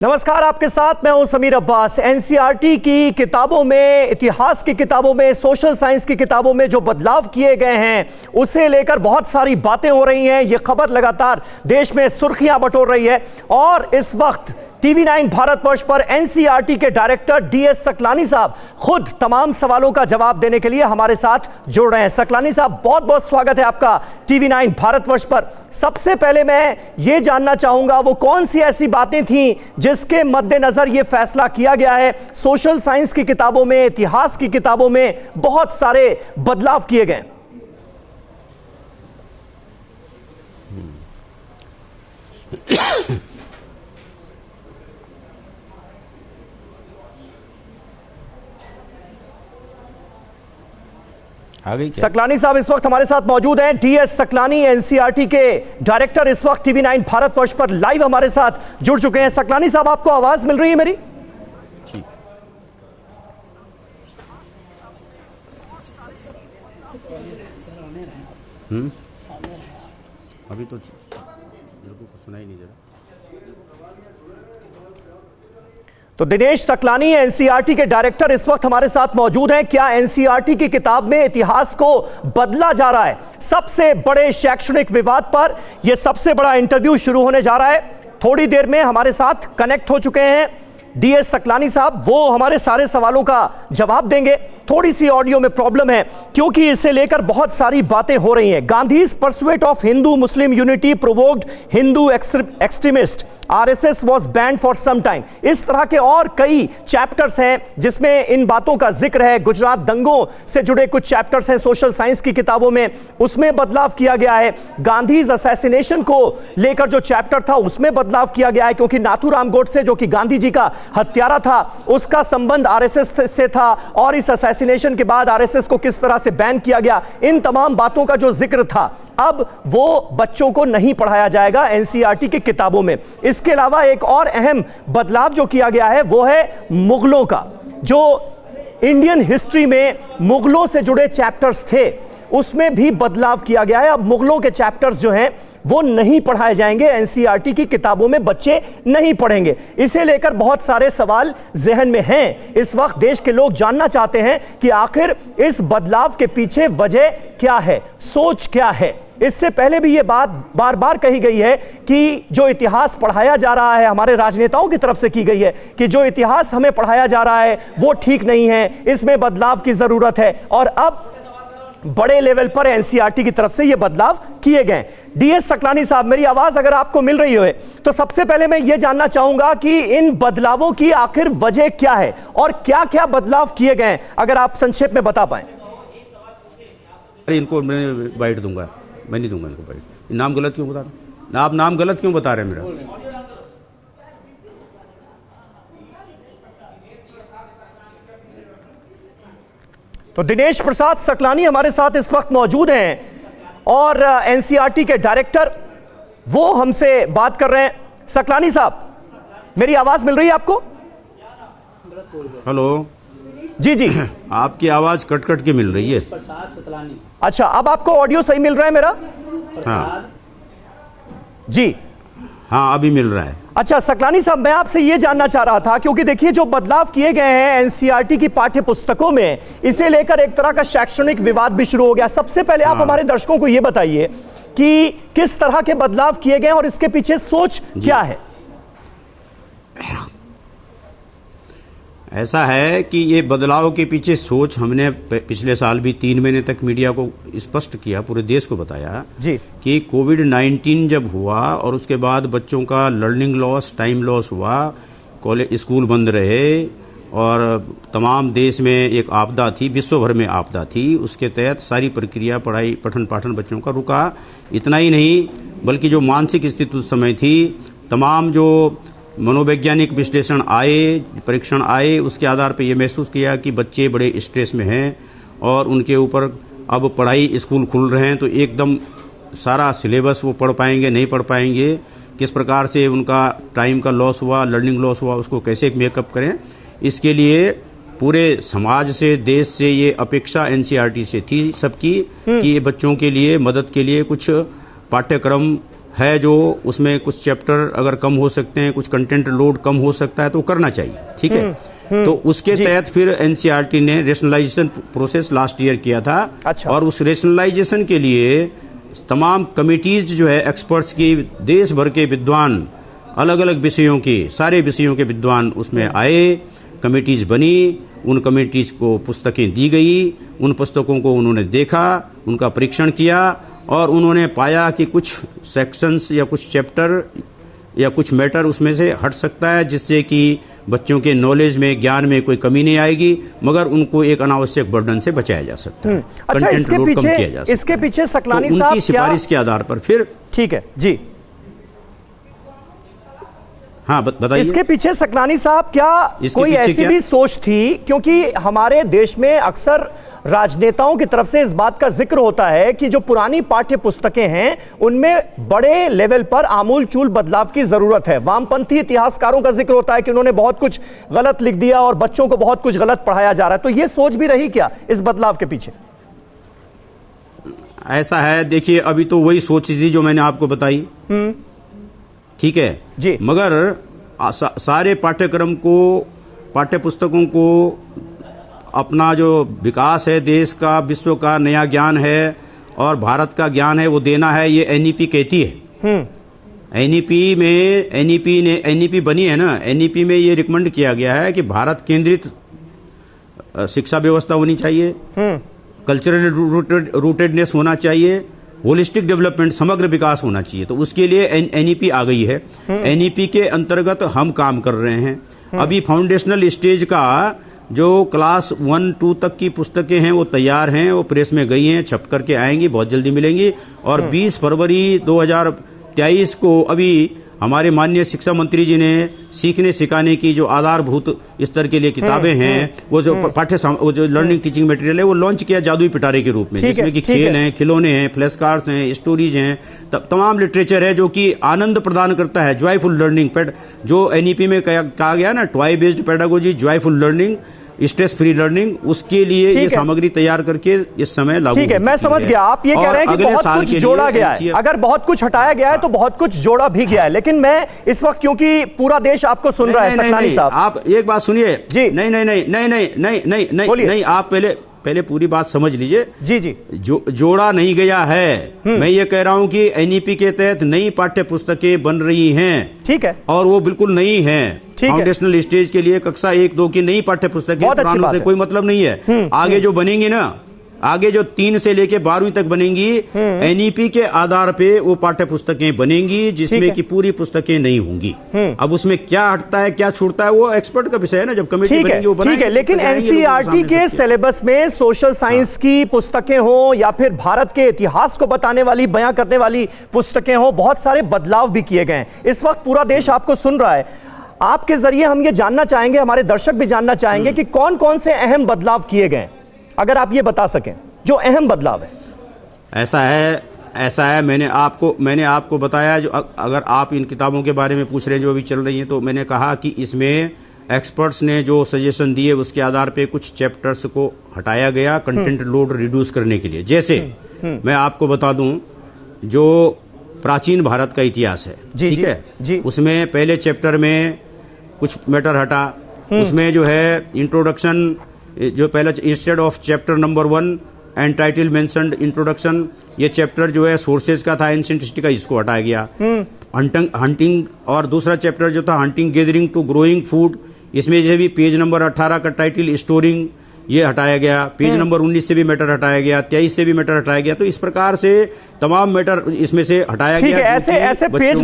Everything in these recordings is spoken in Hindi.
नमस्कार, आपके साथ मैं हूं समीर अब्बास। एनसीईआरटी की किताबों में, इतिहास की किताबों में, सोशल साइंस की किताबों में जो बदलाव किए गए हैं उसे लेकर बहुत सारी बातें हो रही हैं। यह खबर लगातार देश में सुर्खियां बटोर रही है और इस वक्त टीवी9 भारतवर्ष पर एनसीईआरटी के डायरेक्टर डीएस सकलानी साहब खुद तमाम सवालों का जवाब देने के लिए हमारे साथ जुड़ रहे हैं। सकलानी साहब, बहुत बहुत स्वागत है आपका टीवी9 भारतवर्ष पर। सबसे पहले मैं ये जानना चाहूंगा वो कौन सी ऐसी बातें थीं जिसके मद्देनजर ये फैसला किया गया है। सोशल साइंस की किताबों में, इतिहास की किताबों में बहुत सारे बदलाव किए गए। सकलानी साहब इस वक्त हमारे साथ मौजूद हैं। डीएस सकलानी, एनसीईआरटी के डायरेक्टर, इस वक्त टीवी9 भारतवर्ष पर लाइव हमारे साथ जुड़ चुके हैं। सकलानी साहब, आपको आवाज मिल रही है मेरी? ठीक। अभी तो सुनाई नहीं जरा। तो दिनेश सकलानी, एनसीईआरटी के डायरेक्टर, इस वक्त हमारे साथ मौजूद हैं। क्या एनसीईआरटी की किताब में इतिहास को बदला जा रहा है? सबसे बड़े शैक्षणिक विवाद पर यह सबसे बड़ा इंटरव्यू शुरू होने जा रहा है। थोड़ी देर में हमारे साथ कनेक्ट हो चुके हैं डीएस सकलानी साहब, वो हमारे सारे सवालों का जवाब देंगे। थोड़ी सी ऑडियो में प्रॉब्लम है क्योंकि इसे लेकर बहुत सारी बातें हो रही हैं। Gandhi's pursuit of Hindu Muslim unity provoked Hindu extremist, RSS was banned for some time. इस तरह के और कई चैप्टर्स हैं जिसमें इन बातों का जिक्र है। गुजरात दंगों से जुड़े कुछ चैप्टर्स हैं सोशल साइंस की किताबों में, उसमें बदलाव किया गया है। गांधीज असैसिनेशन को लेकर जो चैप्टर था उसमें बदलाव किया गया है क्योंकि नाथूराम गोडसे, जो कि गांधी जी का हत्यारा था, उसका संबंध आरएसएस से था और इस असैसिनेशन के बाद आरएसएस को किस तरह से बैन किया गया, इन तमाम बातों का जो जिक्र था अब वो बच्चों को नहीं पढ़ाया जाएगा एनसीईआरटी की किताबों में। इसके अलावा एक और अहम बदलाव जो किया गया है वो है मुगलों का। जो इंडियन हिस्ट्री में मुगलों से जुड़े चैप्टर्स थे उसमें भी बदलाव किया गया है। अब मुगलों के चैप्टर्स जो हैं वो नहीं पढ़ाए जाएंगे, एनसीईआरटी की किताबों में बच्चे नहीं पढ़ेंगे। इसे लेकर बहुत सारे सवाल जहन में हैं। इस वक्त देश के लोग जानना चाहते हैं कि आखिर इस बदलाव के पीछे वजह क्या है, सोच क्या है। इससे पहले भी ये बात बार बार कही गई है कि जो इतिहास पढ़ाया जा रहा है, हमारे राजनेताओं की तरफ से की गई है कि जो इतिहास हमें पढ़ाया जा रहा है वो ठीक नहीं है, इसमें बदलाव की जरूरत है। और अब बड़े लेवल पर एनसीईआरटी की तरफ से यह बदलाव किए गए। डीएस सकलानी साहब, मेरी आवाज अगर आपको मिल रही हो तो सबसे पहले मैं यह जानना चाहूंगा कि इन बदलावों की आखिर वजह क्या है और क्या क्या बदलाव किए गए, अगर आप संक्षेप में बता पाएं। इनको मैं बाइट दूंगा, मैं नहीं दूंगा इनको बाइट। नाम गलत क्यों बता रहे? आप नाम गलत क्यों बता रहे हैं मेरा? तो दिनेश प्रसाद सकलानी हमारे साथ इस वक्त मौजूद हैं और एनसीईआरटी के डायरेक्टर, वो हमसे बात कर रहे हैं। सकलानी साहब, मेरी आवाज मिल रही है आपको? हेलो जी जी। आपकी आवाज कट कट के मिल रही है। अच्छा, अब आपको ऑडियो सही मिल रहा है मेरा? हाँ जी हाँ, अभी मिल रहा है। अच्छा सकलानी साहब, मैं आपसे यह जानना चाह रहा था क्योंकि देखिए जो बदलाव किए गए हैं एनसीईआरटी की पाठ्य पुस्तकों में, इसे लेकर एक तरह का शैक्षणिक विवाद भी शुरू हो गया। सबसे पहले आप हमारे दर्शकों को यह बताइए कि किस तरह के बदलाव किए गए और इसके पीछे सोच क्या है? ऐसा है कि ये बदलाव के पीछे सोच हमने पिछले साल भी 3 महीने तक मीडिया को स्पष्ट किया, पूरे देश को बताया जी कि कोविड-19 जब हुआ और उसके बाद बच्चों का लर्निंग लॉस, टाइम लॉस हुआ, कॉलेज स्कूल बंद रहे और तमाम देश में एक आपदा थी, विश्व भर में आपदा थी, उसके तहत सारी प्रक्रिया, पढ़ाई, पठन पाठन बच्चों का रुका। इतना ही नहीं बल्कि जो मानसिक स्थिति उस समय थी, तमाम जो मनोवैज्ञानिक विश्लेषण आए, परीक्षण आए, उसके आधार पर यह महसूस किया कि बच्चे बड़े स्ट्रेस में हैं और उनके ऊपर अब पढ़ाई, स्कूल खुल रहे हैं तो एकदम सारा सिलेबस वो पढ़ पाएंगे, नहीं पढ़ पाएंगे, किस प्रकार से उनका टाइम का लॉस हुआ, लर्निंग लॉस हुआ, उसको कैसे मेकअप करें। इसके लिए पूरे समाज से, देश से ये अपेक्षा एनसीईआरटी से थी सबकी कि ये बच्चों के लिए मदद के लिए कुछ पाठ्यक्रम है जो उसमें कुछ चैप्टर अगर कम हो सकते हैं, कुछ कंटेंट लोड कम हो सकता है तो करना चाहिए, ठीक है। तो उसके तहत फिर एनसीईआरटी ने रेशनलाइजेशन प्रोसेस लास्ट ईयर किया था। अच्छा। और उस रेशनलाइजेशन के लिए तमाम कमिटीज जो है एक्सपर्ट्स की, देश भर के विद्वान, अलग अलग विषयों की, सारे विषयों के विद्वान उसमें आए, कमिटीज बनी, उन कमिटीज को पुस्तकें दी गई, उन पुस्तकों को उन्होंने देखा, उनका परीक्षण किया और उन्होंने पाया कि कुछ सेक्शंस या कुछ चैप्टर या कुछ मैटर उसमें से हट सकता है, जिससे कि बच्चों के नॉलेज में, ज्ञान में कोई कमी नहीं आएगी, मगर उनको एक अनावश्यक बर्डन से बचाया जा सकता है। अच्छा, कंटेंट लोड कम किया जा सकता है। इसके पीछे सकलानी तो साहब उनकी सिफारिश के आधार पर फिर, ठीक है जी, हाँ बताइए। इसके पीछे सकलानी साहब क्या कोई ऐसी भी सोच थी, क्योंकि हमारे देश में अक्सर राजनेताओं की तरफ से इस बात का जिक्र होता है कि जो पुरानी पाठ्य पुस्तकें हैं उनमें बड़े लेवल पर आमूलचूल बदलाव की जरूरत है। वामपंथी इतिहासकारों का जिक्र होता है कि उन्होंने बहुत कुछ गलत लिख दिया और बच्चों को बहुत कुछ गलत पढ़ाया जा रहा है। तो यह सोच भी रही क्या इस बदलाव के पीछे? ऐसा है, देखिए अभी तो वही सोच थी जो मैंने आपको बताई, ठीक है जी। मगर सारे पाठ्यक्रम को, पाठ्य पुस्तकों को अपना जो विकास है देश का, विश्व का नया ज्ञान है और भारत का ज्ञान है वो देना है, ये एनईपी कहती है। एनईपी में, एनईपी बनी है ना, एनईपी में ये रिकमेंड किया गया है कि भारत केंद्रित शिक्षा व्यवस्था होनी चाहिए, कल्चरल रूटेडनेस होना चाहिए, होलिस्टिक डेवलपमेंट, समग्र विकास होना चाहिए। तो उसके लिए एनईपी आ गई है। एनईपी के अंतर्गत हम काम कर रहे हैं। अभी फाउंडेशनल स्टेज का जो क्लास 1-2 तक की पुस्तकें हैं वो तैयार हैं, वो प्रेस में गई हैं, छप करके आएंगी, बहुत जल्दी मिलेंगी। और 20 फरवरी 2023 को अभी हमारे माननीय शिक्षा मंत्री जी ने सीखने सिखाने की जो आधारभूत स्तर के लिए किताबें हैं, वो जो वो जो लर्निंग टीचिंग मटेरियल है वो लॉन्च किया जादुई पिटारे के रूप में, जिसमें कि खेल हैं, खिलौने हैं, फ्लैश कार्ड्स हैं, स्टोरीज हैं, तमाम लिटरेचर है जो कि आनंद प्रदान करता है, जॉयफुल लर्निंग। जो एनईपी में कहा गया ना, toy based pedagogy, joyful learning, stress free learning, उसके लिए ये सामग्री तैयार करके इस समय लागू। ठीक है, मैं समझ गया। आप ये कह रहे हैं कि बहुत कुछ जोड़ा गया है, अगर बहुत कुछ हटाया गया है तो बहुत कुछ जोड़ा भी गया है। लेकिन मैं इस वक्त, क्योंकि पूरा देश आपको सुन रहा है सकलानी साहब, आप एक बात सुनिए जी। नहीं नहीं नहीं नहीं नहीं नहीं नहीं नहीं नहीं, आप पहले पूरी बात समझ लीजिए। जी जी, जोड़ा नहीं गया है। मैं ये कह रहा हूं कि एनईपी के तहत नई पाठ्य पुस्तकें बन रही हैं, ठीक है, और वो बिल्कुल नई हैं। फाउंडेशनल स्टेज के लिए कक्षा 1-2 की नई पाठ्य पुस्तकें, पुरानों से कोई मतलब नहीं है। आगे जो बनेंगी ना, आगे जो 3 से लेके 12वीं तक बनेंगी, एनईपी के आधार पे वो पाठ्य पुस्तकें बनेंगी, जिसमें कि पूरी पुस्तकें नहीं होंगी। अब उसमें क्या हटता है, क्या छूटता है, वो एक्सपर्ट का विषय है ना, जब कमेटी बनेगी वो बनाएंगे। ठीक है, लेकिन एनसीईआरटी के सिलेबस में सोशल साइंस की पुस्तकें हो या फिर भारत के इतिहास को बताने वाली, बयां करने वाली पुस्तकें हो, बहुत सारे बदलाव भी किए गए। इस वक्त पूरा देश आपको सुन रहा है। आपके जरिए हम ये जानना चाहेंगे, हमारे दर्शक भी जानना चाहेंगे कि कौन कौन से अहम बदलाव किए गए, अगर आप ये बता सकें जो अहम बदलाव है। ऐसा है, मैंने आपको बताया, जो अगर आप इन किताबों के बारे में पूछ रहे हैं जो अभी चल रही हैं, तो मैंने कहा कि इसमें एक्सपर्ट्स ने जो सजेशन दिए उसके आधार पे कुछ चैप्टर्स को हटाया गया, कंटेंट लोड रिड्यूस करने के लिए। जैसे मैं आपको बता दूं, जो प्राचीन भारत का इतिहास है, ठीक है जी, उसमें पहले चैप्टर में कुछ मैटर हटा। उसमें जो है इंट्रोडक्शन, जो पहला, instead of chapter number 1 and title mentioned introduction, ये चैप्टर जो है सोर्सेज का था, एंशिएंट हिस्ट्री का, इसको हटाया गया। हंटिंग, और दूसरा चैप्टर जो था hunting gathering to growing food, इसमें जो भी पेज नंबर 18 का टाइटल स्टोरिंग, ये हटाया गया। पेज नंबर 19 से भी मैटर हटाया गया, 23 से भी मैटर हटाया गया। तो इस प्रकार से तमाम मैटर इसमें से हटाया गया। ठीक है, ऐसे पेज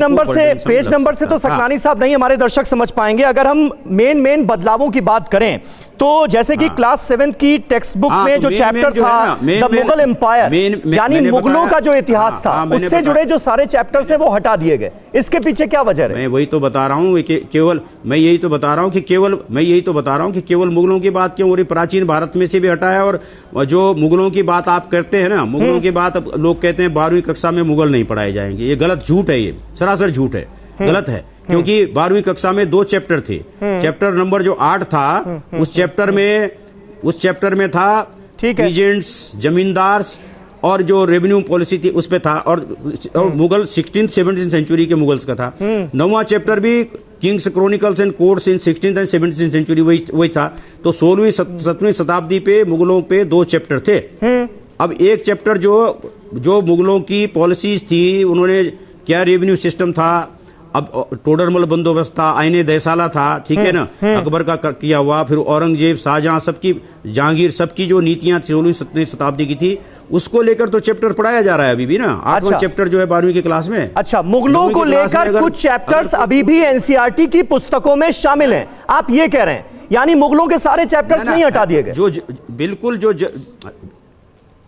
नंबर से तो सकलानी साहब नहीं हमारे दर्शक समझ पाएंगे। अगर हम मेन बदलावों की बात करें तो जैसे कि क्लास 7 की टेक्स्ट बुक में जो चैप्टर था द मुगल एम्पायर, यानी मुगलों का जो इतिहास था, उससे जुड़े जो सारे चैप्टर्स हैं वो हटा दिए गए। इसके पीछे क्या वजह है? मैं वही तो बता रहा हूँ, मैं यही तो बता रहा हूँ कि केवल मुगलों की बात क्यों हो रही, प्राचीन भारत में से भी हटाया। और जो मुगलों की बात आप करते हैं ना, मुगलों की बात लोग कहते हैं 12वीं कक्षा में मुगल नहीं पढ़ाए जाएंगे, ये गलत, झूठ है, ये सरासर झूठ है, गलत है। क्योंकि 12वीं कक्षा में 2 चैप्टर थे। चैप्टर नंबर जो 8 था, उस चैप्टर में था पीजेंट्स, जमींदार्स और जो रेवेन्यू पॉलिसी थी उस पे था, और मुगल 16th-17th सेंचुरी के मुगल्स का था। 9वां चैप्टर भी kings chronicles and courts in 16th and 17th century वही था। तो 16वीं 17वीं शताब्दी पे मुगलों पे 2 चैप्टर थे। अब एक चैप्टर जो मुगलों की पॉलिसीज थी, उन्होंने क्या रेवेन्यू सिस्टम था, अब टोडरमल बंदोबस्त था, आईने दहसाला था, ठीक है ना, अकबर का किया हुआ, फिर औरंगजेब, शाहजहां, सबकी, जहांगीर, सबकी जो नीतियां 16वीं-17वीं शताब्दी की थी, उसको लेकर तो चैप्टर पढ़ाया जा रहा है अभी भी ना। 8वां चैप्टर जो है 12वीं की क्लास में। अच्छा, मुगलों को लेकर कुछ चैप्टर्स अभी भी एनसीईआरटी की पुस्तकों में शामिल हैं, आप ये कह रहे हैं? यानी मुगलों के सारे चैप्टर्स नहीं हटा दिए गए? जो बिल्कुल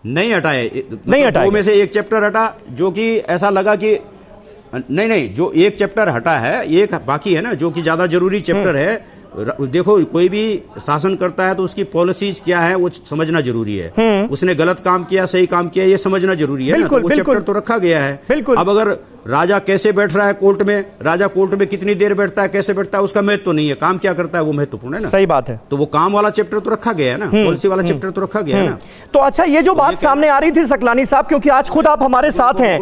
नहीं हटाए, नहीं हटाए, दो में से एक चैप्टर हटा, जो कि ऐसा लगा कि नहीं, जो एक चैप्टर हटा है, एक बाकी है ना, जो कि ज्यादा जरूरी चैप्टर है। देखो, कोई भी शासन करता है तो उसकी पॉलिसीज क्या है वो समझना जरूरी है। उसने गलत काम किया, सही काम किया, ये समझना जरूरी है ना, तो वो चैप्टर तो रखा गया है। अब अगर राजा कैसे बैठ रहा है कोर्ट में, राजा कोर्ट में कितनी देर बैठता है, कैसे बैठता है, उसका महत्व तो नहीं है, काम क्या करता है वो महत्वपूर्ण है ना। सही बात है। तो वो काम वाला चैप्टर तो रखा गया है ना, पॉलिसी वाला चैप्टर तो रखा गया है ना। तो अच्छा, ये जो बात सामने आ रही थी सकलानी साहब, क्योंकि आज खुद आप हमारे साथ हैं,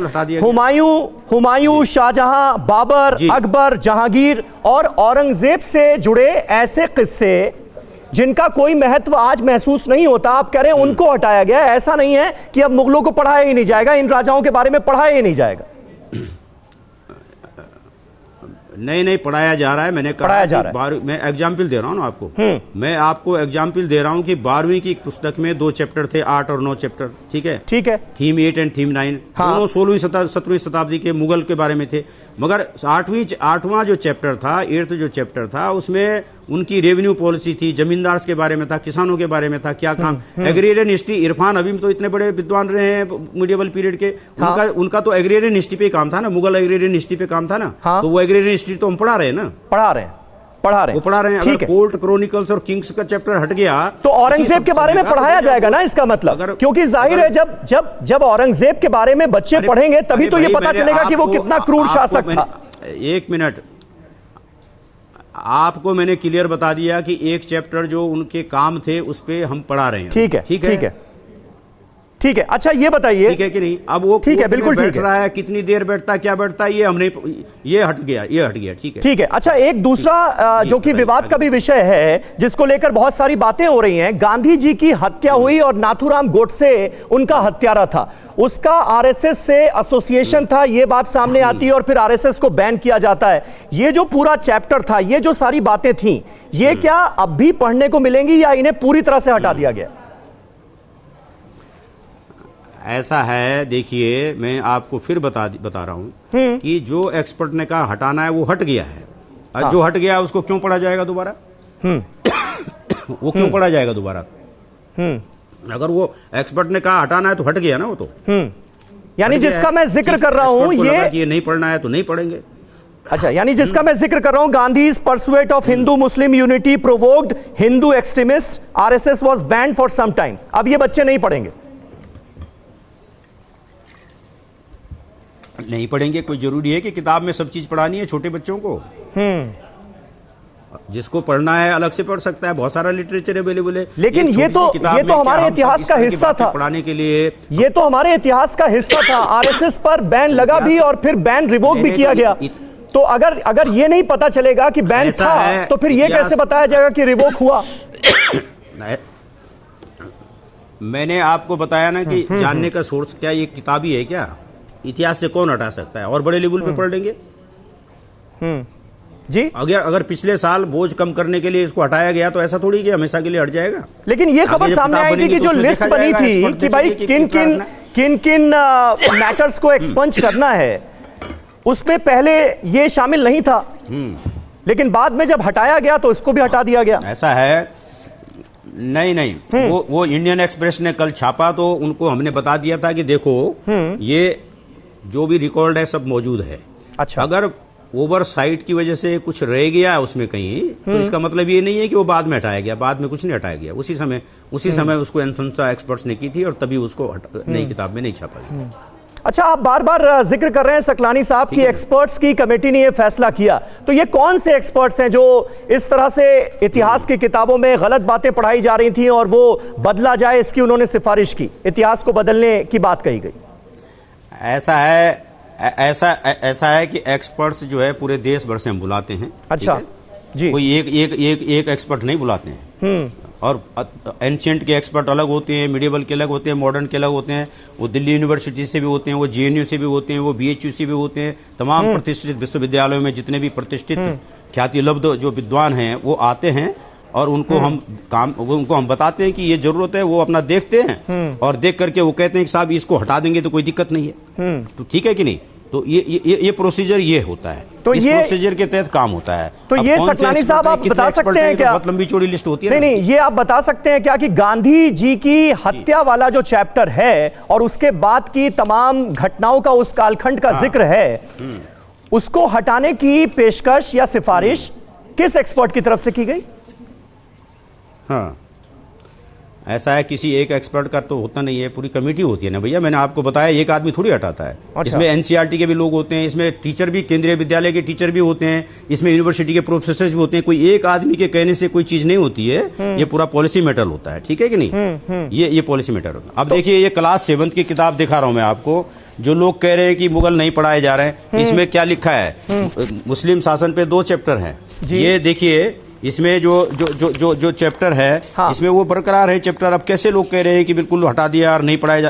हुमायूं, शाहजहां, बाबर, अकबर, जहांगीर और औरंगजेब से जुड़े ऐसे किस्से जिनका कोई महत्व आज महसूस नहीं होता, आप कह रहे हैं उनको हटाया गया। ऐसा नहीं है कि अब मुगलों को पढ़ाया ही नहीं जाएगा, इन राजाओं के बारे में पढ़ाया ही नहीं जाएगा? नहीं, पढ़ाया जा रहा है। मैंने कहा मैं एग्जाम्पल दे रहा हूँ ना आपको, मैं आपको एग्जाम्पल दे रहा हूँ कि 12वीं की पुस्तक में 2 चैप्टर थे, 8 और 9 चैप्टर, ठीक है। थीम 8 एंड थीम 9, दोनों 16वीं-17वीं शताब्दी के मुगल के बारे में थे। मगर 8वां जो चैप्टर था, 8th जो चैप्टर था, उसमें उनकी रेवेन्यू पॉलिसी थी, जमींदार के बारे में था, किसानों के बारे में था, क्या काम, एग्रेरियन हिस्ट्री। इरफान हबीब तो इतने बड़े विद्वान रहे हैं मिडिएवल पीरियड के, उनका तो एग्रेरियन हिस्ट्री पे काम था ना, मुगल एग्रेरियन हिस्ट्री पे काम था ना। तो वो एग्रेरियन हिस्ट्री तो हम पढ़ा रहे हैं ना, पढ़ा रहे हैं। अगर कोर्ट क्रॉनिकल्स और किंग्स का चैप्टर हट गया तो औरंगजेब के बारे में पढ़ाया जाएगा ना, इसका मतलब, क्योंकि जाहिर है जब औरंगजेब के बारे में बच्चे पढ़ेंगे तभी तो ये पता चलेगा कि वो कितना क्रूर शासक था। एक मिनट, आपको मैंने क्लियर बता दिया कि एक चैप्टर जो उनके काम थे उस पे हम पढ़ा रहे हैं। ठीक है। अच्छा, ये बताइए, ठीक है कि नहीं? अब वो ठीक है, बिल्कुल ठीक है, रहा है, कितनी देर बैठता है, क्या बैठता है, ये हम नहीं, ये हट गया, ठीक है। अच्छा, एक दूसरा जो कि विवाद का भी विषय है, जिसको लेकर बहुत सारी बातें हो रही हैं, गांधी जी की हत्या हुई और नाथूराम गोडसे उनका हत्यारा था, उसका आरएसएस से एसोसिएशन था, ये बात सामने आती है और फिर आरएसएस को बैन किया जाता है। ये जो पूरा चैप्टर था, ये जो सारी बातें थी, ये क्या अब भी पढ़ने को मिलेंगी या इन्हें पूरी तरह से हटा दिया गया? ऐसा है, देखिए, मैं आपको फिर बता रहा हूं कि जो एक्सपर्ट ने कहा हटाना है वो हट गया है। जो हट गया उसको क्यों पढ़ा जाएगा दोबारा? वो क्यों पढ़ा जाएगा दोबारा? अगर वो एक्सपर्ट ने कहा हटाना है तो हट गया ना वो तो। यानी जिसका मैं जिक्र कर रहा हूं, ये नहीं पढ़ना है तो नहीं पढ़ेंगे। अच्छा, यानी जिसका मैं जिक्र कर रहा हूं, Gandhi's pursuit of Hindu Muslim unity provoked Hindu extremist, RSS was banned for some time, अब ये बच्चे नहीं पढ़ेंगे? नहीं पढ़ेंगे। कोई जरूरी है कि किताब में सब चीज पढ़ानी है छोटे बच्चों को? जिसको पढ़ना है अलग से पढ़ सकता है, बहुत सारा लिटरेचर अवेलेबल है। लेकिन ये तो हमारे इतिहास का हिस्सा था पढ़ाने के लिए, ये तो हमारे इतिहास का हिस्सा था। आरएसएस पर बैन लगा भी और फिर बैन रिवोक भी किया गया। तो अगर ये नहीं पता चलेगा कि बैन था, तो फिर ये कैसे बताया जाएगा कि रिवोक हुआ? मैंने आपको बताया ना कि जानने का सोर्स क्या ये किताबी है क्या? इतिहास से कौन हटा सकता है? और बड़े लेवल पे पढ़ लेंगे जी। अगर पिछले साल बोझ कम करने के लिए इसको हटाया गया तो ऐसा थोड़ी कि हमेशा के लिए हट जाएगा। लेकिन ये खबर सामने आई थी कि जो लिस्ट बनी थी कि भाई किन मैटर्स को एक्सपंज करना है, उसमें पहले ये शामिल नहीं था, लेकिन बाद में जब हटाया गया तो इसको भी हटा दिया गया। ऐसा है? नहीं, वो इंडियन एक्सप्रेस ने कल छापा तो उनको हमने बता दिया था कि देखो ये जो भी रिकॉर्ड है सब मौजूद है। अच्छा, अगर ओवरसाइट की वजह से कुछ रह गया उसमें कहीं, तो इसका मतलब ये नहीं है कि वो बाद में हटाया गया। बाद में कुछ नहीं हटाया गया, उसी समय उसको अनुशंसा एक्सपर्ट्स ने की थी और तभी उसको नई किताब में नहीं छापा गया। अच्छा, आप बार बार जिक्र कर रहे हैं सकलानी साहब की एक्सपर्ट्स की कमेटी ने यह फैसला किया, तो ये कौन से एक्सपर्ट्स हैं जो इस तरह से इतिहास की किताबों में गलत बातें पढ़ाई जा रही थी और वो बदला जाए इसकी उन्होंने सिफारिश की, इतिहास को बदलने की बात कही गई? ऐसा है कि एक्सपर्ट्स जो है पूरे देश भर से हम बुलाते हैं। अच्छा जी। कोई एक एक्सपर्ट नहीं बुलाते हैं। और एंशिएंट के एक्सपर्ट अलग होते हैं, मिडिवल के अलग होते हैं, मॉडर्न के अलग होते हैं। वो दिल्ली यूनिवर्सिटी से भी होते हैं, वो जेएनयू से भी होते हैं, वो बीएचयू से भी होते हैं। तमाम प्रतिष्ठित विश्वविद्यालयों में जितने भी प्रतिष्ठित ख्याति लब्ध जो विद्वान हैं वो आते हैं और उनको हम बताते हैं कि ये जरूरत है। वो अपना देखते हैं और देख करके वो कहते हैं कि साहब इसको हटा देंगे तो कोई दिक्कत नहीं है। तो ठीक है कि नहीं? तो ये प्रोसीजर ये होता है, तो इस प्रोसीजर के तहत काम होता है। तो ये सकलानी साहब आप बता सकते हैं क्या? बहुत लंबी चौड़ी लिस्ट होती है। नहीं, ये आप बता सकते हैं क्या कि गांधी जी की हत्या वाला जो चैप्टर है और उसके बाद की तमाम घटनाओं का उस कालखंड का जिक्र है, उसको हटाने की पेशकश या सिफारिश किस एक्सपर्ट की तरफ से की गई? हाँ, ऐसा है, किसी एक एक्सपर्ट का तो होता नहीं है, पूरी कमेटी होती है ना भैया। मैंने आपको बताया एक आदमी थोड़ी हटाता है। अच्छा। इसमें एनसीईआरटी के भी लोग होते हैं, इसमें टीचर भी, केंद्रीय विद्यालय के टीचर भी होते हैं, इसमें यूनिवर्सिटी के प्रोफेसर भी होते हैं। कोई एक आदमी के कहने से कोई चीज नहीं होती है, ये पूरा पॉलिसी मैटर होता है। ठीक है कि नहीं? ये पॉलिसी मैटर होता है। अब देखिए, ये क्लास 7 की किताब दिखा रहा हूं मैं आपको। जो लोग कह रहे हैं कि मुगल नहीं पढ़ाए जा रहे हैं, इसमें क्या लिखा है? मुस्लिम शासन पे 2 चैप्टर हैं। ये देखिए, इसमें जो चैप्टर है, हाँ, इसमें वो बरकरार है चैप्टर। अब कैसे लोग कह रहे हैं कि बिल्कुल हटा दिया और नहीं पढ़ाया जा?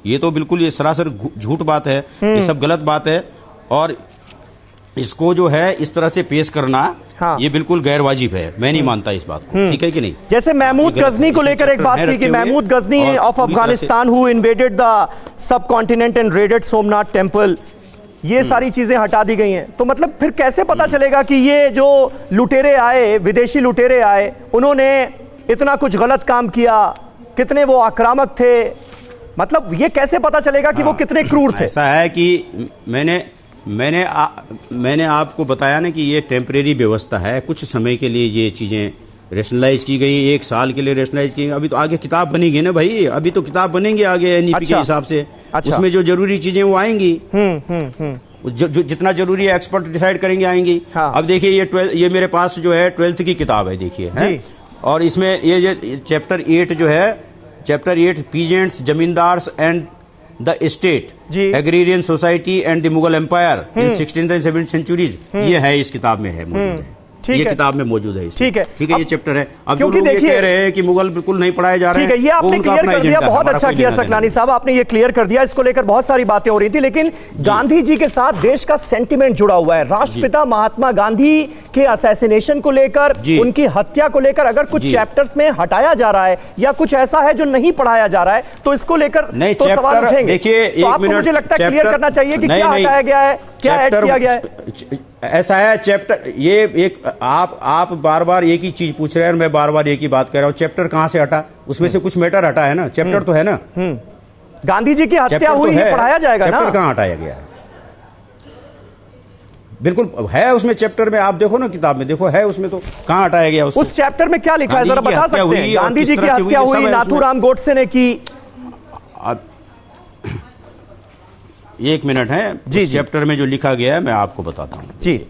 ये तो बिल्कुल ये सरासर झूठ बात है, ये सब गलत बात है। और इसको जो है इस तरह से पेश करना, हाँ, ये बिल्कुल गैर वाजिब है। मैं नहीं मानता इस बात को। ठीक है कि नहीं? जैसे महमूद गजनी को लेकर एक बात थी कि Mahmud Ghazni of Afghanistan who invaded the subcontinent and raided Somnath temple, ये सारी चीजें हटा दी गई हैं। तो मतलब फिर कैसे पता चलेगा कि ये जो लुटेरे आए, विदेशी लुटेरे आए, उन्होंने इतना कुछ गलत काम किया, कितने वो आक्रामक थे? मतलब ये कैसे पता चलेगा कि वो कितने क्रूर थे? ऐसा है कि मैंने आपको बताया ना कि ये टेम्परेरी व्यवस्था है, कुछ समय के लिए ये चीजें रेशनलाइज की गई, 1 साल के लिए रेशनलाइज की गई। अभी तो आगे किताब बनेगी ना भाई, अभी तो किताब बनेंगे आगे एनईपी के हिसाब से। अच्छा। उसमें जो जरूरी चीजें वो आएंगी। जो जितना जरूरी है एक्सपर्ट डिसाइड करेंगे, आएंगी। हाँ। अब देखिए, ये मेरे पास जो है 12th की किताब है, देखिए है? और इसमें ये चैप्टर 8 जो है, chapter 8 peasants, zamindars and the state, agrarian society and the Mughal empire in 16th and 17th centuries, ये है इस किताब में है, मौजूद है। ये किताब में मौजूद है। ठीक है, ये चैप्टर है। अब जो लोग ये कह रहे हैं कि मुगल बिल्कुल नहीं पढ़ाए जा रहे हैं, ठीक है, ये आपने क्लियर कर दिया, बहुत अच्छा किया सकलानी साहब, आपने ये क्लियर कर दिया। इसको लेकर बहुत सारी बातें हो रही थी, लेकिन गांधी जी के साथ देश का सेंटिमेंट जुड़ा हुआ है। राष्ट्रपिता महात्मा गांधी के असैसिनेशन को लेकर, उनकी हत्या को लेकर अगर कुछ चैप्टर्स में हटाया जा रहा है या कुछ ऐसा है जो नहीं पढ़ाया जा रहा है, तो इसको लेकर तो सवाल उठेंगे। देखिए, तो आपको मुझे लगता है क्लियर करना चाहिए कि क्या हटाया गया है, क्या ऐड किया गया है। ऐसा है चैप्टर, ये एक आप बार बार एक ही चीज पूछ रहे हैं और मैं बार बार एक ही बात कह रहा हूं। चैप्टर कहां से हटा? उसमें से कुछ मैटर हटा है ना, चैप्टर तो है ना। गांधी जी की हत्या हुई है, पढ़ाया जाएगा ना। चैप्टर कहां हटाया गया है? बिल्कुल है उसमें, चैप्टर में आप देखो ना, किताब में देखो, है उसमें। तो कहां हटाया गया? उस चैप्टर में क्या लिखा है, जरा बता सकते हैं? गांधी जी की हत्या हुई, नाथूराम गोडसे ने की। 1 मिनट है जी। चैप्टर में जो लिखा गया है मैं आपको बताता हूँ जी,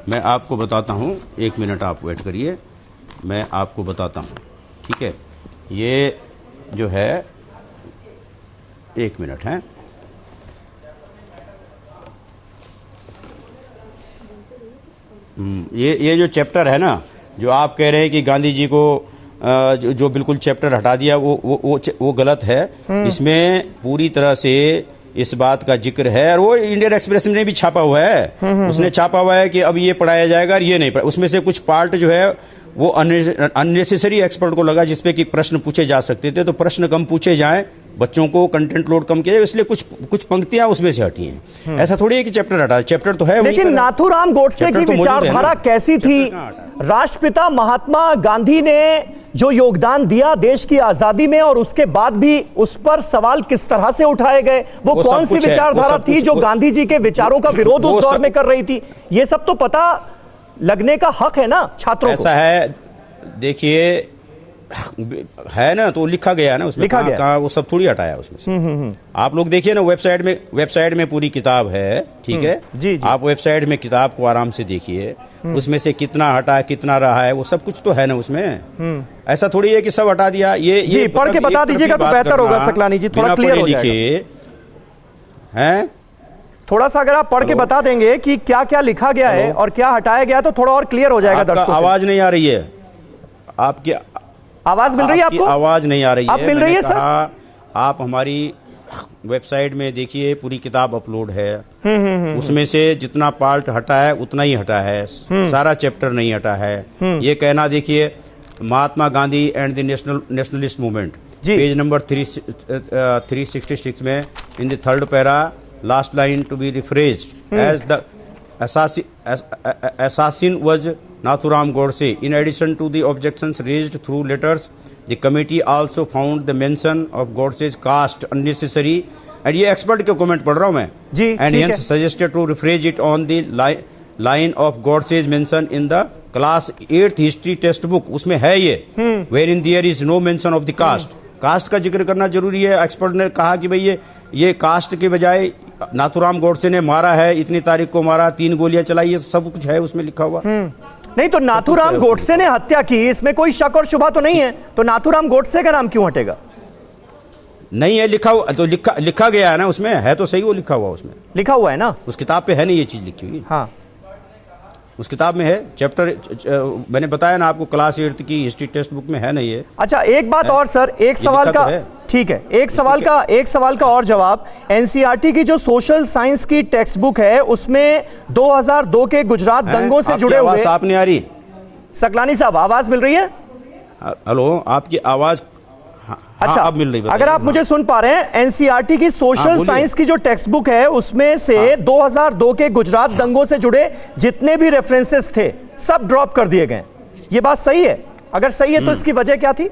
मैं आपको बताता हूँ। 1 मिनट आप वेट करिए, मैं आपको बताता हूँ। ठीक है, ये जो है 1 मिनट है। ये जो चैप्टर है ना, जो आप कह रहे हैं कि गांधी जी को जो बिल्कुल चैप्टर हटा दिया, वो गलत है। इसमें पूरी तरह से इस बात का जिक्र है, और वो इंडियन एक्सप्रेस ने भी छापा हुआ है। उसने छापा हुआ है कि अब ये पढ़ाया जाएगा और ये नहीं पढ़ा। उसमें से कुछ पार्ट जो है वो अननेसेसरी एक्सपर्ट को लगा, जिसपे कि प्रश्न पूछे जा सकते थे, तो प्रश्न कम पूछे जाएं, बच्चों को कंटेंट लोड कम किया, इसलिए कुछ पंक्तियां उसमें से हटी हैं। ऐसा थोड़ी है कि चैप्टर हटा, चैप्टर तो है। लेकिन नाथूराम गोडसे की विचारधारा कैसी थी? राष्ट्रपिता महात्मा गांधी ने जो योगदान दिया देश की आजादी में, और उसके बाद भी उस पर सवाल किस तरह से उठाए गए, वो कौन सी विचारधारा थी जो गांधी जी के विचारों का विरोध उस दौर में कर रही थी, ये सब तो पता लगने का हक है ना छात्रों को। ऐसा है, देखिए, है ना, तो लिखा गया है ना उसमें, लिखा गया। कहाँ वो सब थोड़ी हटाया उसमें से। आप लोग देखिए ना, वेबसाइट में पूरी किताब है, ठीक है जी, जी। आप वेबसाइट में किताब को आराम से देखिए, उसमें से कितना हटा है, कितना रहा है, वो सब कुछ तो है ना उसमें। ऐसा थोड़ी है कि सब हटा दिया। ये जी, पढ़ के मतलब बता एक दीजिएगा तो तरफी बात बेहतर होगा करना, सकलानी जी, थोड़ा बिना क्लियर हो पढ़े जाएगा। लिखे हैं। थोड़ा सा अगर आप पढ़ के हेलो। बता देंगे कि क्या क्या लिखा गया है हेलो। और क्या हटाया गया, तो थोड़ा और क्लियर हो जाएगा आपका दर्शकों को। आवाज नहीं आ रही है, आपकी आवाज मिल रही है आपकी आपको? आवाज नहीं आ रही है। आप मिल रही है सर? आप हमारी वेबसाइट में देखिए, पूरी किताब अपलोड है। उसमें से जितना पार्ट हटा है उतना ही हटा है, सारा चैप्टर नहीं हटा है। ये कहना देखिए, Mahatma Gandhi and the nationalist movement, जी। पेज नंबर 366 में, in the third para, last line to be rephrased as the assassin was Nathuram Godse. In addition to the objections raised through letters, the committee also found the mention of Godse's caste unnecessary. And ये एक्सपर्ट के कमेंट पढ़ रहा हूँ मैं जी, and ठीक है। hence suggested to rephrase it on the line of Godse's mention in the class 8th history textbook. उसमें है ये, wherein there is no mention of the caste. Caste का जिक्र करना जरूरी है। एक्सपर्ट ने कहा कि भाई ये कास्ट के बजाय नाथुराम गोडसे ने मारा है, इतनी तारीख को मारा, 3 गोलियां चलाई, ये सब कुछ है उसमें लिखा हुआ। नहीं तो नाथुराम गोडसे ने हत्या की, इसमें कोई शक और शुबा तो नहीं है, तो नाथुराम गोडसे का नाम क्यों हटेगा? नहीं है लिखा हुआ, तो लिखा गया है ना उसमें, है तो सही वो लिखा हुआ, उसमें लिखा हुआ है ना, उस किताब पे है नहीं ये चीज लिखी हुई। हाँ उस किताब में है, चैप्टर मैंने बताया ना आपको, क्लास 8 की हिस्ट्री टेक्स्ट बुक में है नहीं ये। अच्छा, एक बात और सर, एक सवाल लिखा का, तो है। ठीक है, एक सवाल का और जवाब। एनसीईआरटी की जो सोशल साइंस की टेक्स्ट बुक है, उसमें 2002 के गुजरात दंगों से जुड़े हुए, साफ नहीं आ रही सकलानी साहब आवाज मिल रही है? हेलो, आपकी आवाज अच्छा, अब मिल रही, अगर आप मुझे सुन पा रहे हैं, एनसीईआरटी की सोशल बोलिए। साइंस की जो टेक्स्ट बुक है, उसमें से 2002 के गुजरात दंगों से जुड़े जितने भी रेफरेंसेस थे सब ड्रॉप कर दिए गए। ये बात सही है? अगर सही है तो इसकी वजह क्या थी?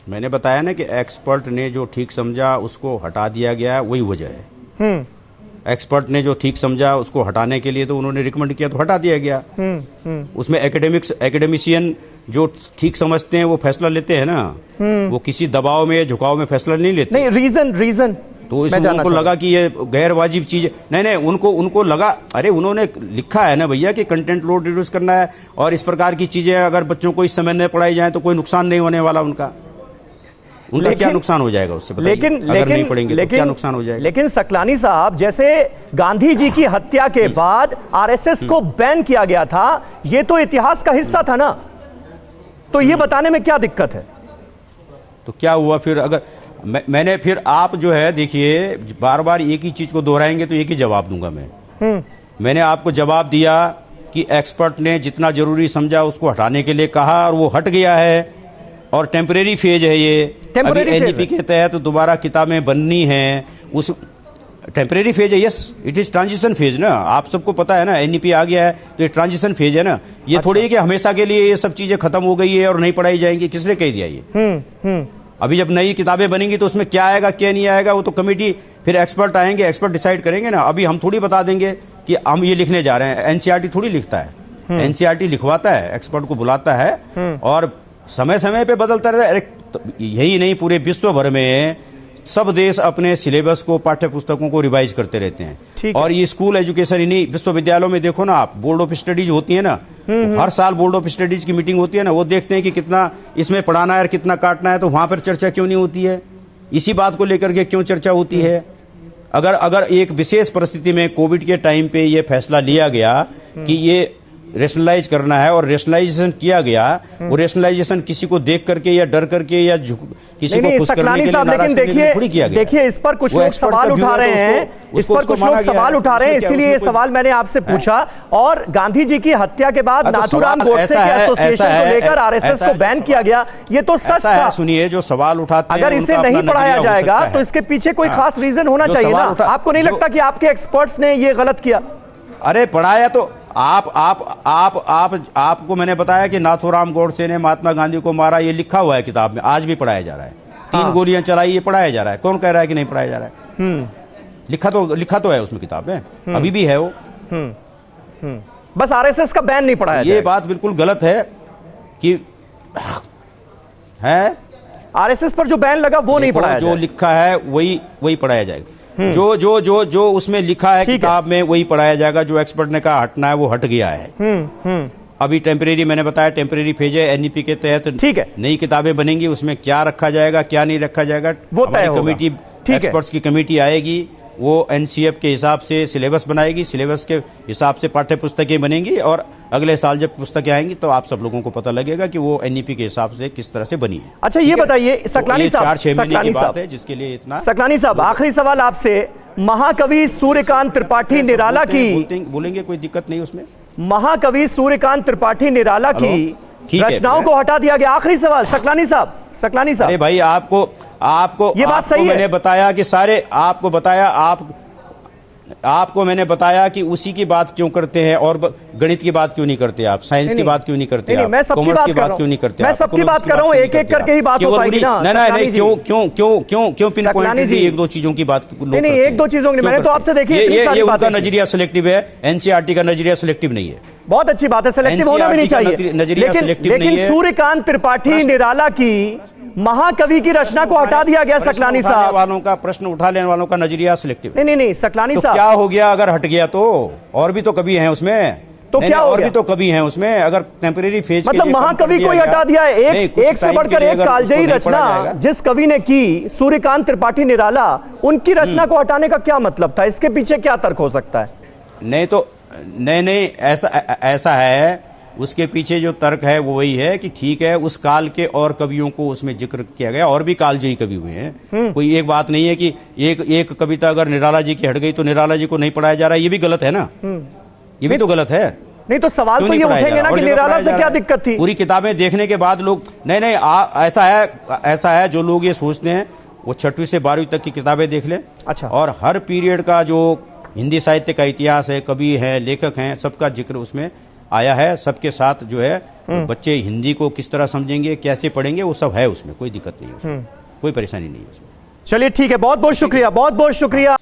मैंने बताया ना कि एक्सपर्ट ने जो ठीक समझा उसको हटा दिया गया, वही वजह है। एक्सपर्ट ने जो ठीक समझा उसको हटाने के लिए तो उन्होंने रिकमेंड किया, तो हटा दिया गया। उसमें एकेडमिशियन जो ठीक समझते हैं वो फैसला लेते हैं ना, वो किसी दबाव में, झुकाव में फैसला नहीं लेते। नहीं, रीजन तो इसमें उनको लगा कि ये गैर वाजिब चीज है। नहीं, उनको लगा, अरे उन्होंने लिखा है ना भैया कि कंटेंट लोड रिड्यूस करना है, और इस प्रकार की चीजें अगर बच्चों को इस समय में पढ़ाई जाए तो कोई नुकसान नहीं होने वाला उनका क्या नुकसान हो जाएगा उससे? लेकिन अगर नहीं पढ़ेंगे तो क्या नुकसान हो जाएगा? लेकिन सकलानी साहब, जैसे गांधी जी की हत्या के बाद आरएसएस को बैन किया गया था, ये तो इतिहास का हिस्सा था ना, तो ये बताने में क्या दिक्कत है? तो क्या हुआ फिर? अगर मैंने फिर, आप जो है देखिए, बार बार एक ही चीज को दोहराएंगे तो एक ही जवाब दूंगा मैं। मैंने आपको जवाब दिया कि एक्सपर्ट ने जितना जरूरी समझा उसको हटाने के लिए कहा, और वो हट गया है, और टेम्परेरी फेज है ये। अभी एनईपी के तहत दोबारा किताबें बननी है, उस टेम्परेरी फेज है। Yes, it is transition phase ना, आप सबको पता है ना, एनईपी आ गया है तो ये ट्रांजिशन फेज है ना। ये अच्छा। थोड़ी है कि हमेशा के लिए ये सब चीजें खत्म हो गई है और नहीं पढ़ाई जाएंगी, किसने कह दिया ये? अभी जब नई किताबें बनेंगी तो उसमें क्या आएगा क्या नहीं आएगा, वो तो कमेटी, फिर एक्सपर्ट आएंगे, एक्सपर्ट डिसाइड करेंगे ना। अभी हम थोड़ी बता देंगे कि हम ये लिखने जा रहे हैं। एनसीईआरटी थोड़ी लिखता है, एनसीईआरटी लिखवाता है, एक्सपर्ट को बुलाता है, और समय समय पे बदलता रहता है। अरे तो यही नहीं, पूरे विश्व भर में सब देश अपने सिलेबस को, पाठ्य पुस्तकों को रिवाइज करते रहते हैं। और ये स्कूल एजुकेशन, इन्हीं विश्वविद्यालयों में देखो ना आप, बोर्ड ऑफ स्टडीज होती है ना, हर साल बोर्ड ऑफ स्टडीज की मीटिंग होती है ना, वो देखते हैं कि कितना इसमें पढ़ाना है और कितना काटना है, तो वहां पर चर्चा क्यों नहीं होती है? इसी बात को लेकर के क्यों चर्चा होती है? अगर एक विशेष परिस्थिति में, कोविड के टाइम पे ये फैसला लिया गया कि ये रेशनलाइज करना है, और रेशनलाइजेशन किया गया, वो रेशनलाइजेशन किसी को देख करके या डर करके या किसी को खुश करने के लिए, नाराज करने के लिए थोड़ी किया गया। देखिए, इस पर कुछ लोग सवाल उठा रहे हैं, इसीलिए ये सवाल मैंने आपसे पूछा। और गांधी जी की हत्या के बाद नाथुराम गोडसे के एसोसिएशन को लेकर आरएसएस को बैन किया गया, ये तो सच था। सुनिए, जो सवाल उठाते हैं, अगर इसे नहीं पढ़ाया जाएगा तो इसके पीछे कोई खास रीजन होना चाहिए ना। आपको नहीं लगता कि आपके एक्सपर्ट्स ने ये गलत किया? अरे पढ़ाया तो आपको मैंने बताया कि नाथुराम गोडसे ने महात्मा गांधी को मारा, ये लिखा हुआ है किताब में, आज भी पढ़ाया जा रहा है। 3 गोलियां चलाई, ये पढ़ाया जा रहा है। कौन कह रहा है कि नहीं पढ़ाया जा रहा है? लिखा तो है उसमें किताब में, अभी भी है वो। बस आरएसएस का बैन नहीं पढ़ाया ये जाएगा। बात बिल्कुल गलत है कि है आरएसएस पर जो बैन लगा वो नहीं पढ़ाया जो जाएगा। लिखा है वही पढ़ाया जाएगा। जो उसमें लिखा है किताब में वही पढ़ाया जाएगा। जो एक्सपर्ट ने कहा हटना है वो हट गया है। अभी टेम्परेरी, मैंने बताया टेम्परेरी फेज है, एनईपी के तहत ठीक है, नई किताबें बनेंगी, उसमें क्या रखा जाएगा क्या नहीं रखा जाएगा वो तय होगा। कमेटी, एक्सपर्ट्स की कमेटी आएगी, वो एनसीएफ के हिसाब से सिलेबस बनाएगी, सिलेबस के हिसाब से पाठ्य पुस्तकें बनेंगी और अगले साल जब पुस्तकें आएंगी तो आप सब लोगों को पता लगेगा कि वो एनईपी के हिसाब से किस तरह से बनी है। अच्छा ये बताइए सकलानी साहब, 4-6 महीने की बात है जिसके लिए इतना। सकलानी साहब आखिरी सवाल आपसे, महाकवि सूर्यकांत त्रिपाठी निराला की, बोलेंगे कोई दिक्कत नहीं उसमें। महाकवि सूर्यकांत त्रिपाठी निराला की रचनाओं को हटा दिया गया। आखिरी सवाल सकलानी साहब, सकलानी साहब। अरे भाई आपको ये बात सही है। मैंने बताया कि सारे आपको मैंने बताया कि उसी की बात क्यों करते हैं और गणित की बात क्यों नहीं करते आप, साइंस की बात क्यों नहीं करते आप, मैं सबकी बात क्यों नहीं करते, मैं सबकी बात कर रहा हूं, एक एक करके ही बात हो पाएगी ना। नहीं क्यों पिन पॉइंट जी एक दो चीजों की बात नहीं एक दो चीजों की, मैंने तो आपसे देखी ये उनका नजरिया सिलेक्टिव है, एनसीईआरटी का नजरिया सिलेक्टिव नहीं है। बहुत अच्छी बात है, सिलेक्टिव होना भी नहीं चाहिए, लेकिन सूर्यकांत त्रिपाठी निराला की महाकवि की रचना को हटा दिया गया। सकलानी साहब वालों का प्रश्न उठा लेने वालों का नजरिया सिलेक्टिव। नहीं सकलानी साहब, क्या हो गया अगर हट गया तो? और भी तो कवि हैं उसमें, तो क्या हो और गया? भी तो कवि हैं उसमें। अगर टेम्परेरी फेज मतलब महाकवि को ही हटा दिया है। एक से बढ़कर एक कालजयी रचना जिस कवि ने की, सूर्यकांत त्रिपाठी निराला, उनकी रचना को हटाने का क्या मतलब था? इसके पीछे क्या तर्क हो सकता है? नहीं ऐसा है, उसके पीछे जो तर्क है वो वही है कि ठीक है उस काल के और कवियों को उसमें जिक्र किया गया, और भी कालजयी कवि हुए हैं। कोई एक बात नहीं है कि एक कविता अगर निराला जी की हट गई तो निराला जी को नहीं पढ़ाया जा रहा है, ये भी गलत है ना। ये भी तो गलत है। नहीं तो सवाल तो ये उठेंगे ना कि निराला से क्या दिक्कत थी? पूरी किताबें देखने के बाद लोग नहीं ऐसा है जो लोग ये सोचते हैं वो 6वीं से 12वीं तक की किताबें देख लें। अच्छा। और हर पीरियड का जो हिंदी साहित्य का इतिहास है, कवि है, लेखक हैं, सबका जिक्र उसमें आया है। सबके साथ जो है बच्चे हिंदी को किस तरह समझेंगे, कैसे पढ़ेंगे, वो सब है उसमें, कोई दिक्कत नहीं है उसमें, कोई परेशानी नहीं है उसमें। चलिए ठीक है, बहुत बहुत शुक्रिया, बहुत बहुत शुक्रिया।